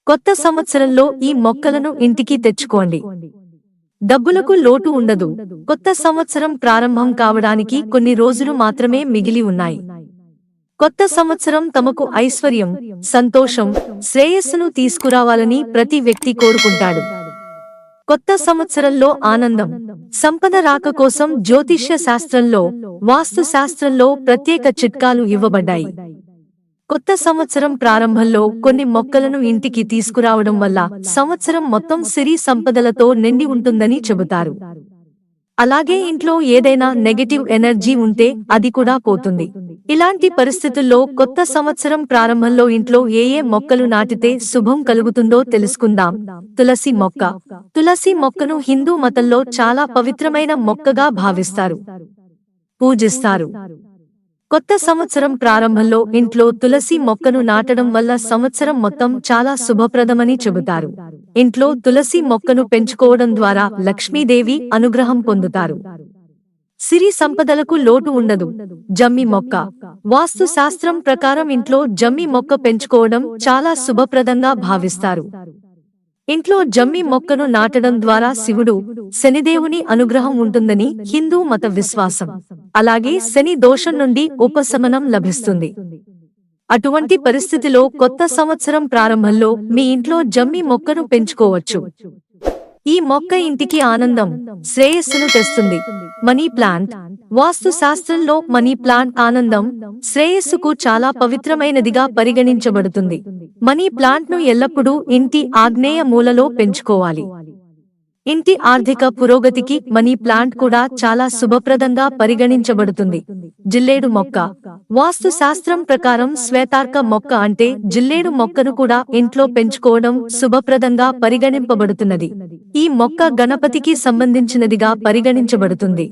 కొత్త సంవత్సరంలో ఈ మొక్కలను ఇంటికి తెచ్చుకోండి. డబ్బులకు లోటు ఉండదు. కొత్త సంవత్సరం ప్రారంభం కావడానికి కొన్ని రోజులు మాత్రమే మిగిలి ఉన్నాయి. కొత్త సంవత్సరం తమకు ఐశ్వర్యం, సంతోషం, శ్రేయస్సును తీసుకురావాలని ప్రతి వ్యక్తి కోరుకుంటాడు. కొత్త సంవత్సరంలో ఆనందం, సంపద రాక కోసం జ్యోతిష్య శాస్త్రంలో, వాస్తు శాస్త్రంలో ప్రత్యేక చిట్కాలు ఇవ్వబడ్డాయి. కొత్త సంవత్సరం ప్రారంభంలో కొన్ని మొక్కలను ఇంటికి తీసుకురావడం వల్ల సంవత్సరం మొత్తం సిరి సంపదలతో నిండి ఉంటుందని చెబుతారు. అలాగే ఇంట్లో ఏదైనా నెగటివ్ ఎనర్జీ ఉంటే అది కూడా పోతుంది. ఇలాంటి పరిస్థితుల్లో కొత్త సంవత్సరం ప్రారంభంలో ఇంట్లో ఏ మొక్కలు నాటితే శుభం కలుగుతుందో తెలుసుకుందాం. తులసి మొక్క. తులసి మొక్కను హిందూ మతంలో చాలా పవిత్రమైన మొక్కగా భావిస్తారు, పూజిస్తారు. కొత్త సంవత్సరం ప్రారంభంలో ఇంట్లో తులసి మొక్కను నాటడం వల్ల సంవత్సరం మొత్తం చాలా శుభప్రదమని చెబుతారు. ఇంట్లో తులసి మొక్కను పెంచుకోవడం ద్వారా లక్ష్మీదేవి అనుగ్రహం పొందుతారు. సిరి సంపదలకు లోటు ఉండదు. జమ్మి మొక్క. వాస్తు శాస్త్రం ప్రకారం ఇంట్లో జమ్మి మొక్క పెంచుకోవడం చాలా శుభప్రదంగా భావిస్తారు. ఇంట్లో జమ్మి మొక్కను నాటడం ద్వారా శివుడు, శనిదేవుని అనుగ్రహం ఉంటుందని హిందూ మత విశ్వాసం. అలాగే శని దోషం నుండి ఉపశమనం లభిస్తుంది. అటువంటి పరిస్థితిలో కొత్త సంవత్సరం ప్రారంభంలో మీ ఇంట్లో జమ్మి మొక్కను పెంచుకోవచ్చు. ఈ మొక్క ఇంటికి ఆనందం, శ్రేయస్సును తెస్తుంది. Money plant. వాస్తు శాస్త్రంలో మనీ ప్లాంట్ ఆనందం, శ్రేయస్సుకు చాలా పవిత్రమైనదిగా పరిగణించబడుతుంది. మనీ ప్లాంట్ను ఎల్లప్పుడూ ఇంటి ఆగ్నేయ మూలలో పెంచుకోవాలి. ఇంటి ఆర్థిక పురోగతికి మనీ ప్లాంట్ కూడా చాలా శుభప్రదంగా పరిగణించబడుతుంది. జిల్లేడు మొక్క. వాస్తు శాస్త్రం ప్రకారం శ్వేతార్క మొక్క అంటే జిల్లేడు మొక్కను కూడా ఇంట్లో పెంచుకోవడం శుభప్రదంగా పరిగణింపబడుతున్నది. ఈ మొక్క గణపతికి సంబంధించినదిగా పరిగణించబడుతుంది.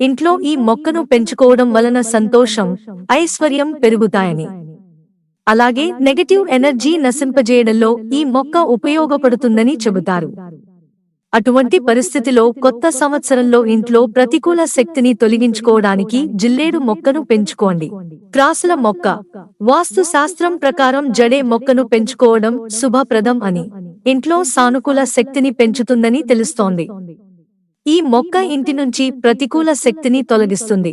ఇంట్లో ఈ మొక్కను పెంచుకోవడం వలన సంతోషం, ఐశ్వర్యం పెరుగుతాయని, అలాగే నెగటివ్ ఎనర్జీ నశింపజేయడంలో ఈ మొక్క ఉపయోగపడుతుందని చెబుతారు. అటువంటి పరిస్థితిలో కొత్త సంవత్సరంలో ఇంట్లో ప్రతికూల శక్తిని తొలగించుకోవడానికి జిల్లేడు మొక్కను పెంచుకోండి. క్రాసుల మొక్క. వాస్తు శాస్త్రం ప్రకారం జడే మొక్కను పెంచుకోవడం శుభప్రదం అని, ఇంట్లో సానుకూల శక్తిని పెంచుతుందని తెలుస్తోంది. ఈ మొక్క ఇంటి నుంచి ప్రతికూల శక్తిని తొలగిస్తుంది.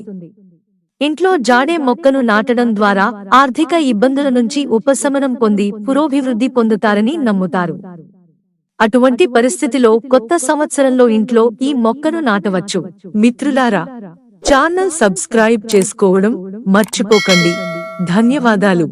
ఇంట్లో జాడే మొక్కను నాటడం ద్వారా ఆర్థిక ఇబ్బందుల నుంచి ఉపశమనం పొంది పురోభివృద్ధి పొందుతారని నమ్ముతారు. అటువంటి పరిస్థితిలో కొత్త సంవత్సరంలో ఇంట్లో ఈ మొక్కను నాటవచ్చు. మిత్రులారా, ఛానల్ సబ్స్క్రైబ్ చేసుకోవడం మర్చిపోకండి. ధన్యవాదాలు.